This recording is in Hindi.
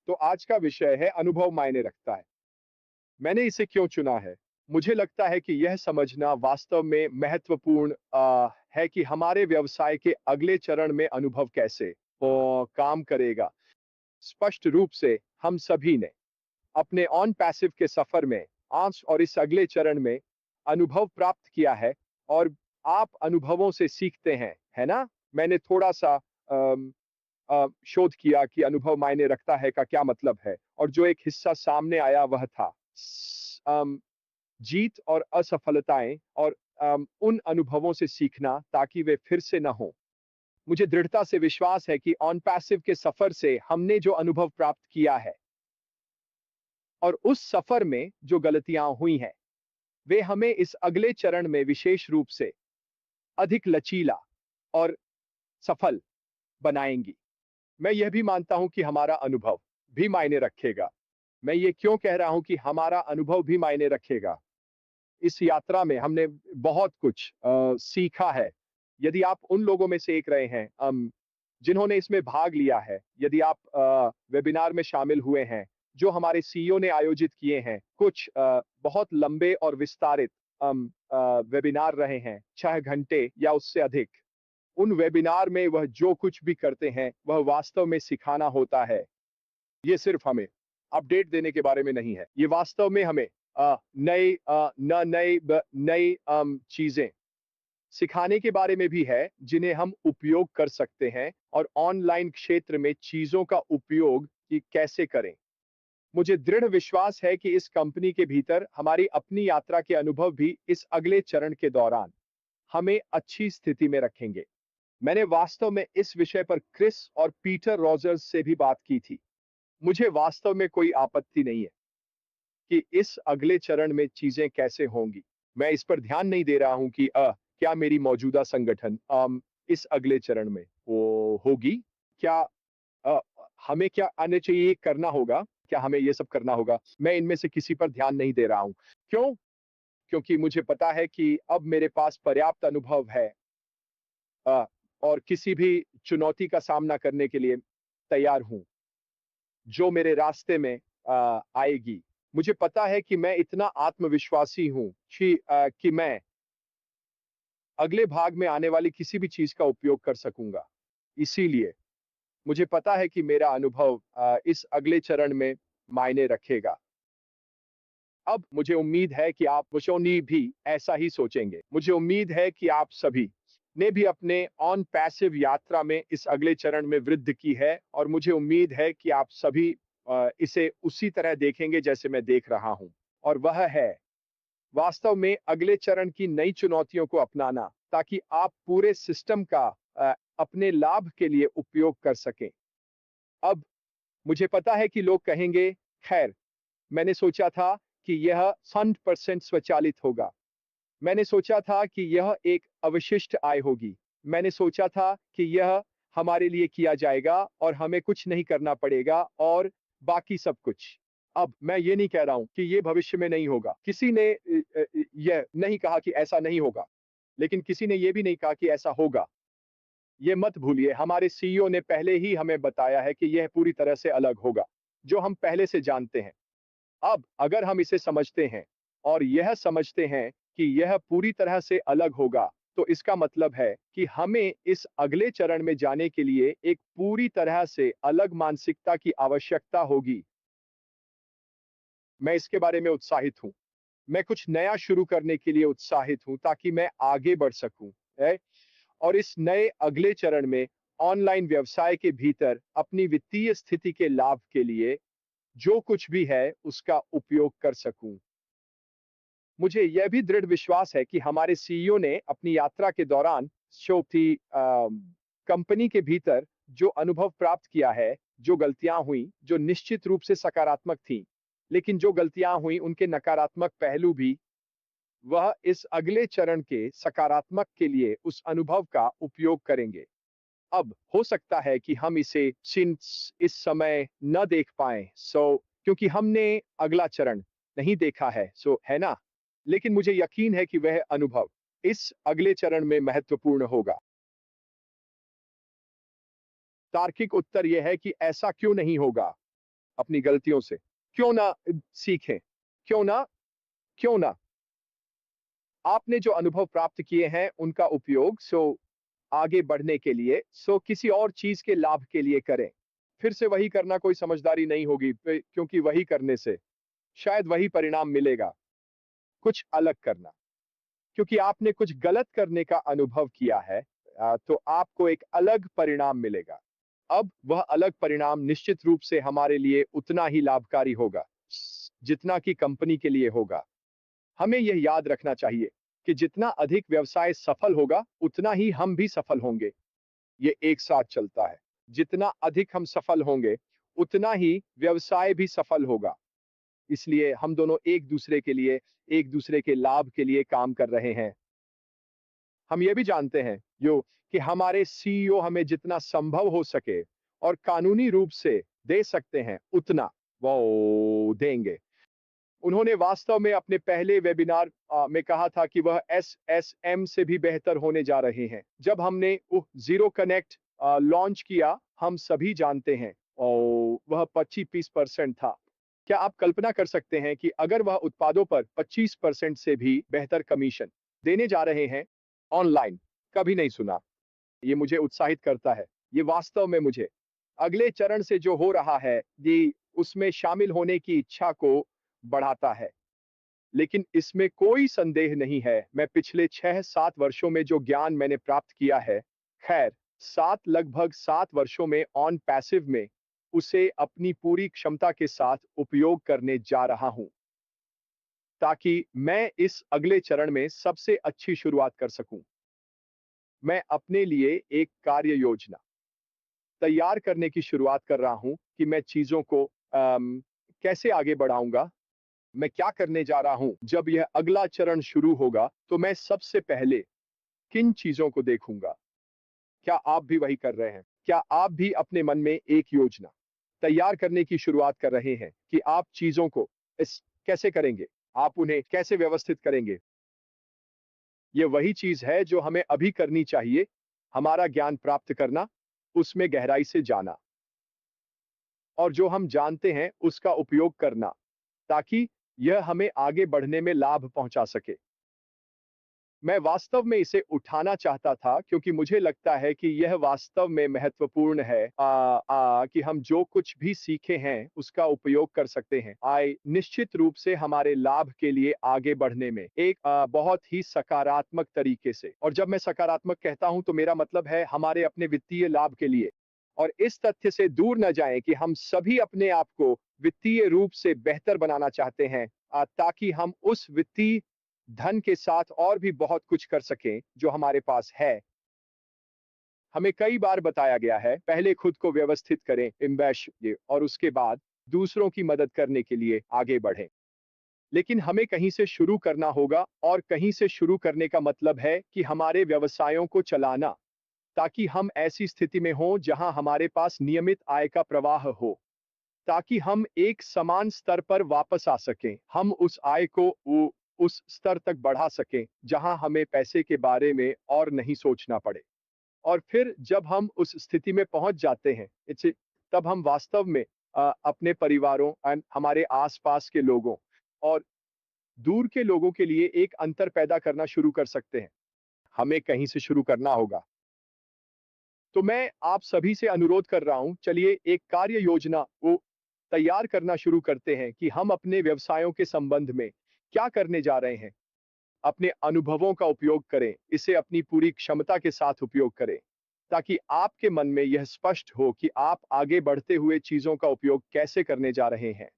तो आज का विषय है अनुभव मायने रखता है। मैंने इसे क्यों चुना है? मुझे लगता है कि यह समझना वास्तव में महत्वपूर्ण है कि हमारे व्यवसाय के अगले चरण में अनुभव कैसे काम करेगा। स्पष्ट रूप से हम सभी ने अपने ऑन पैसिव के सफर में आज और इस अगले चरण में अनुभव प्राप्त किया है और आप अनुभवों से सीखते हैं, है ना? मैंने थोड़ा-सा शोध किया कि अनुभव मायने रखता है का क्या मतलब है और जो एक हिस्सा सामने आया वह था जीत और असफलताएं और उन अनुभवों से सीखना ताकि वे फिर से ना हो। मुझे दृढ़ता से विश्वास है कि ऑन पैसिव के सफर से हमने जो अनुभव प्राप्त किया है और उस सफर में जो गलतियां हुई हैं वे हमें इस अगले चरण में विशेष रूप से अधिक लचीला और सफल बनाएंगी। मैं यह भी मानता हूं कि हमारा अनुभव भी मायने रखेगा। मैं ये क्यों कह रहा हूं कि हमारा अनुभव भी मायने रखेगा? इस यात्रा में हमने बहुत कुछ सीखा है। यदि आप उन लोगों में से एक रहे हैं जिन्होंने इसमें भाग लिया है, यदि आप वेबिनार में शामिल हुए हैं, जो हमारे सीईओ ने आयोजित किए हैं, कुछ बहुत लंबे और विस्तारित वेबिनार रहे हैं, 6 घंटे या उससे अधिक। उन वेबिनार में वह जो कुछ भी करते हैं, वह वास्तव में सिखाना होता है। ये सिर्फ हमें अपडेट देने के बारे में नहीं है। ये वास्तव में हमें नई चीजें सिखाने के बारे में भी है, जिन्हें हम उपयोग कर सकते हैं और ऑनलाइन क्षेत्र में चीजों का उपयोग कि कैसे करें। मुझे दृढ़ विश्वास है कि इस कंपनी के भीतर हमारी अपनी यात्रा के अनुभव भी इस अगले चरण के दौरान हमें अच्छी स्थिति में रखेंगे। मैंने वास्तव में इस विषय पर क्रिस और पीटर रॉजर्स से भी बात की थी। मुझे वास्तव में कोई आपत्ति नहीं है कि इस अगले चरण में चीजें कैसे होंगी। मैं इस पर ध्यान नहीं दे रहा हूं कि क्या मेरी मौजूदा संगठन इस अगले चरण में वो होगी? क्या अ, हमें क्या आने चाहिए करना होगा? क्या हमें ये सब करना होगा? मैं इनमें से किसी पर ध्यान नहीं दे रहा हूं। क्यों? क्योंकि मुझे पता है कि अब मेरे पास पर्याप्त अनुभव है अ, और किसी भी चुनौती का सामना करने के लिए तैयार हूं, जो मेरे रास्ते में आएगी। मुझे पता है कि मैं इतना आत्मविश्वासी हूँ कि मैं अगले भाग में आने वाली किसी भी चीज का उपयोग कर सकूंगा। इसीलिए मुझे पता है कि मेरा अनुभव इस अगले चरण में मायने रखेगा। अब मुझे उम्मीद है कि आप मुशोनी भी ऐसा ही सोचेंगे। मुझे उम्मीद है कि आप सभी ने भी अपने ऑन पैसिव यात्रा में इस अगले चरण में वृद्धि की है और मुझे उम्मीद है कि आप सभी इसे उसी तरह देखेंगे जैसे मैं देख रहा हूं और वह है वास्तव में अगले चरण की नई चुनौतियों को अपनाना ताकि आप पूरे सिस्टम का अपने लाभ के लिए उपयोग कर सकें। अब मुझे पता है कि लोग कहेंगे, खैर, मैंने सोचा था कि यह 100% स्वचालित होगा। मैंने सोचा था कि यह एक अवशिष्ट आय होगी। मैंने सोचा था कि यह हमारे लिए किया जाएगा और हमें कुछ नहीं करना पड़ेगा और बाकी सब कुछ। अब मैं ये नहीं कह रहा हूं कि ये भविष्य में नहीं होगा। किसी ने यह नहीं कहा कि ऐसा नहीं होगा, लेकिन किसी ने ये भी नहीं कहा कि ऐसा होगा। ये मत भूलिए, हमारे सीईओ ने पहले ही हमें बताया है कि यह पूरी तरह से अलग होगा, जो हम पहले से जानते हैं। अब अगर हम इसे समझते हैं और यह समझते हैं कि यह पूरी तरह से अलग होगा, तो इसका मतलब है कि हमें इस अगले चरण में जाने के लिए एक पूरी तरह से अलग मानसिकता की आवश्यकता होगी। मैं इसके बारे में उत्साहित हूं। मैं कुछ नया शुरू करने के लिए उत्साहित हूं ताकि मैं आगे बढ़ सकूं। है? और इस नए अगले चरण में ऑनलाइन व्यवसाय के भीतर अपनी वित्तीय स्थिति के लाभ के लिए जो कुछ भी है उसका उपयोग कर सकूं। मुझे यह भी दृढ़ विश्वास है कि हमारे सीईओ ने अपनी यात्रा के दौरान शोथी कंपनी के भीतर जो अनुभव प्राप्त किया है, जो गलतियां हुई, जो निश्चित रूप से सकारात्मक थी, लेकिन जो गलतियां हुई उनके नकारात्मक पहलू भी, वह इस अगले चरण के सकारात्मक के लिए उस अनुभव का उपयोग करेंगे। अब हो सकता है कि हम इसे इस समय न देख पाए, क्योंकि हमने अगला चरण नहीं देखा है, है ना? लेकिन मुझे यकीन है कि वह अनुभव इस अगले चरण में महत्वपूर्ण होगा। तार्किक उत्तर यह है कि ऐसा क्यों नहीं होगा? अपनी गलतियों से। क्यों ना सीखें? क्यों ना क्यों ना आपने जो अनुभव प्राप्त किए हैं उनका उपयोग आगे बढ़ने के लिए किसी और चीज के लाभ के लिए करें। फिर से वही करना कोई समझदारी नहीं होगी क्योंकि वही करने से शायद वही परिणाम मिलेगा। कुछ अलग करना, क्योंकि आपने कुछ गलत करने का अनुभव किया है, तो आपको एक अलग परिणाम मिलेगा। अब वह अलग परिणाम निश्चित रूप से हमारे लिए उतना ही लाभकारी होगा जितना कि कंपनी के लिए होगा। हमें यह याद रखना चाहिए कि जितना अधिक व्यवसाय सफल होगा उतना ही हम भी सफल होंगे। ये एक साथ चलता है। जितना अधिक हम सफल होंगे उतना ही व्यवसाय भी सफल होगा। इसलिए हम दोनों एक दूसरे के लिए, एक दूसरे के लाभ के लिए काम कर रहे हैं। हम ये भी जानते हैं जो कि हमारे सीईओ हमें जितना संभव हो सके और कानूनी रूप से दे सकते हैं उतना वो देंगे। उन्होंने वास्तव में अपने पहले वेबिनार में कहा था कि वह एसएसएम से भी बेहतर होने जा रहे हैं। जब हमने जीरो कनेक्ट लॉन्च किया, हम सभी जानते हैं और वह 25% था। क्या आप कल्पना कर सकते हैं कि अगर वह उत्पादों पर 25% से भी बेहतर कमीशन देने जा रहे हैं ऑनलाइन? कभी नहीं सुना। ये मुझे उत्साहित करता है। ये वास्तव में मुझे अगले चरण से जो हो रहा है, ये उसमें शामिल होने की इच्छा को बढ़ाता है। लेकिन इसमें कोई संदेह नहीं है, मैं पिछले 6-7 वर्षों में जो ज्ञान मैंने प्राप्त किया है, खैर 7 लगभग 7 वर्षों में ऑन पैसिव में, उसे अपनी पूरी क्षमता के साथ उपयोग करने जा रहा हूं, ताकि मैं इस अगले चरण में सबसे अच्छी शुरुआत कर सकूं। मैं अपने लिए एक कार्य योजना तैयार करने की शुरुआत कर रहा हूं कि मैं चीजों को कैसे आगे बढ़ाऊंगा। मैं क्या करने जा रहा हूं जब यह अगला चरण शुरू होगा, तो मैं सबसे पहले किन चीजों को देखूंगा। क्या आप भी वही कर रहे हैं? क्या आप भी अपने मन में एक योजना तैयार करने की शुरुआत कर रहे हैं कि आप चीजों को इस कैसे करेंगे, आप उन्हें कैसे व्यवस्थित करेंगे? ये वही चीज है जो हमें अभी करनी चाहिए, हमारा ज्ञान प्राप्त करना, उसमें गहराई से जाना और जो हम जानते हैं उसका उपयोग करना, ताकि यह हमें आगे बढ़ने में लाभ पहुंचा सके। मैं वास्तव में इसे उठाना चाहता था क्योंकि मुझे लगता है कि यह वास्तव में महत्वपूर्ण है, कि हम जो कुछ भी सीखे हैं उसका उपयोग कर सकते हैं। निश्चित रूप से हमारे लाभ के लिए आगे बढ़ने में एक बहुत ही सकारात्मक तरीके से। और जब मैं सकारात्मक कहता हूं तो मेरा मतलब है हमारे अपने वित्तीय लाभ के लिए। और इस तथ्य से दूर न जाएं कि हम सभी अपने आप को वित्तीय रूप से बेहतर बनाना चाहते हैं, ताकि हम उस वित्तीय धन के साथ और भी बहुत कुछ कर सकें जो हमारे पास है। हमें कई बार बताया गया है, पहले खुद को व्यवस्थित करें, इन्वेस्ट, और उसके बाद दूसरों की मदद करने के लिए आगे बढ़ें। लेकिन हमें कहीं से शुरू करना होगा और कहीं से शुरू करने का मतलब है कि हमारे व्यवसायों को चलाना, ताकि हम ऐसी स्थिति में हों जहां हमारे पास नियमित आय का प्रवाह हो, ताकि हम एक समान स्तर पर वापस आ सकें। हम उस आय को उस स्तर तक बढ़ा सकें जहां हमें पैसे के बारे में और नहीं सोचना पड़े। और फिर जब हम उस स्थिति में पहुंच जाते हैं, तब हम वास्तव में अपने परिवारों एंड हमारे आसपास के लोगों और दूर के लोगों के लिए एक अंतर पैदा करना शुरू कर सकते हैं। हमें कहीं से शुरू करना होगा। तो मैं आप सभी से अनुरोध कर रहा हूं, चलिए एक कार्य योजना वो तैयार करना शुरू करते हैं कि हम अपने व्यवसायों के संबंध में क्या करने जा रहे हैं। अपने अनुभवों का उपयोग करें, इसे अपनी पूरी क्षमता के साथ उपयोग करें, ताकि आपके मन में यह स्पष्ट हो कि आप आगे बढ़ते हुए चीजों का उपयोग कैसे करने जा रहे हैं।